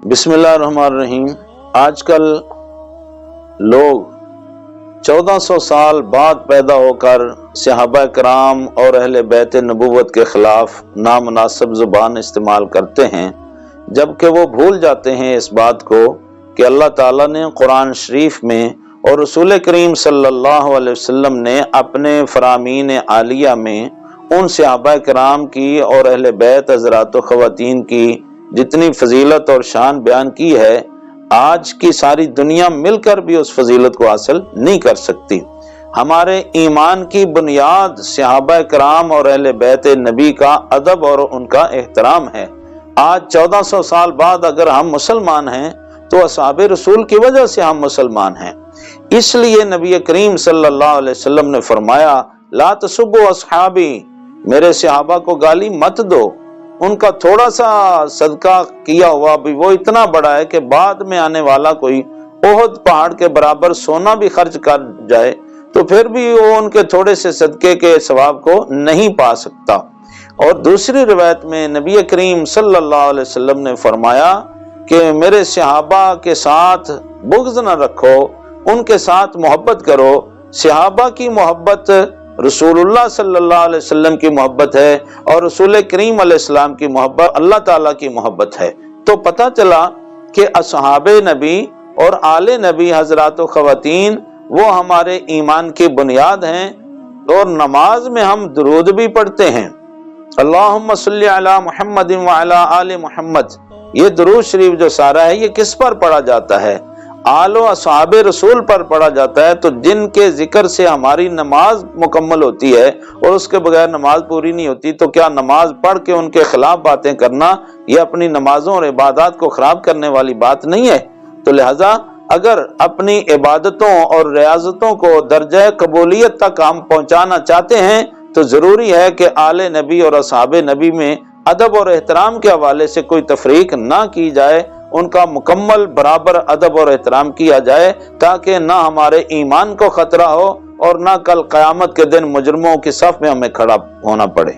بسم اللہ الرحمن الرحیم۔ آج کل لوگ 1400 سال بعد پیدا ہو کر صحابہ کرام اور اہل بیت نبوت کے خلاف نامناسب زبان استعمال کرتے ہیں، جبکہ وہ بھول جاتے ہیں اس بات کو کہ اللہ تعالیٰ نے قرآن شریف میں اور رسول کریم صلی اللہ علیہ وسلم نے اپنے فرامین عالیہ میں ان صحابہ کرام کی اور اہل بیت حضرات و خواتین کی جتنی فضیلت اور شان بیان کی ہے، آج کی ساری دنیا مل کر بھی اس فضیلت کو حاصل نہیں کر سکتی۔ ہمارے ایمان کی بنیاد صحابہ کرام اور اہل بیت نبی کا ادب اور ان کا احترام ہے۔ آج 1400 سال بعد اگر ہم مسلمان ہیں تو اصحاب رسول کی وجہ سے ہم مسلمان ہیں۔ اس لیے نبی کریم صلی اللہ علیہ وسلم نے فرمایا، لا تسبوا اصحابی، میرے صحابہ کو گالی مت دو۔ ان کا تھوڑا سا صدقہ کیا ہوا بھی وہ اتنا بڑا ہے کہ بعد میں آنے والا کوئی احد پہاڑ کے برابر سونا بھی خرچ کر جائے تو پھر بھی وہ ان کے تھوڑے سے صدقے کے ثواب کو نہیں پا سکتا۔ اور دوسری روایت میں نبی کریم صلی اللہ علیہ وسلم نے فرمایا کہ میرے صحابہ کے ساتھ بغض نہ رکھو، ان کے ساتھ محبت کرو۔ صحابہ کی محبت رسول اللہ صلی اللہ علیہ وسلم کی محبت ہے اور رسول کریم علیہ السلام کی محبت اللہ تعالیٰ کی محبت ہے۔ تو پتہ چلا کہ اصحاب نبی اور آل نبی حضرات و خواتین وہ ہمارے ایمان کی بنیاد ہیں۔ اور نماز میں ہم درود بھی پڑھتے ہیں، اللہم صلی علی محمد وعلی آل محمد۔ یہ درود شریف جو سارا ہے یہ کس پر پڑھا جاتا ہے؟ آل و اصحاب رسول پر پڑھا جاتا ہے۔ تو جن کے ذکر سے ہماری نماز مکمل ہوتی ہے اور اس کے بغیر نماز پوری نہیں ہوتی، تو کیا نماز پڑھ کے ان کے خلاف باتیں کرنا یہ اپنی نمازوں اور عبادات کو خراب کرنے والی بات نہیں ہے؟ تو لہذا اگر اپنی عبادتوں اور ریاضتوں کو درجہ قبولیت تک ہم پہنچانا چاہتے ہیں تو ضروری ہے کہ آل نبی اور اصحاب نبی میں ادب اور احترام کے حوالے سے کوئی تفریق نہ کی جائے، ان کا مکمل برابر ادب اور احترام کیا جائے، تاکہ نہ ہمارے ایمان کو خطرہ ہو اور نہ کل قیامت کے دن مجرموں کی صف میں ہمیں کھڑا ہونا پڑے۔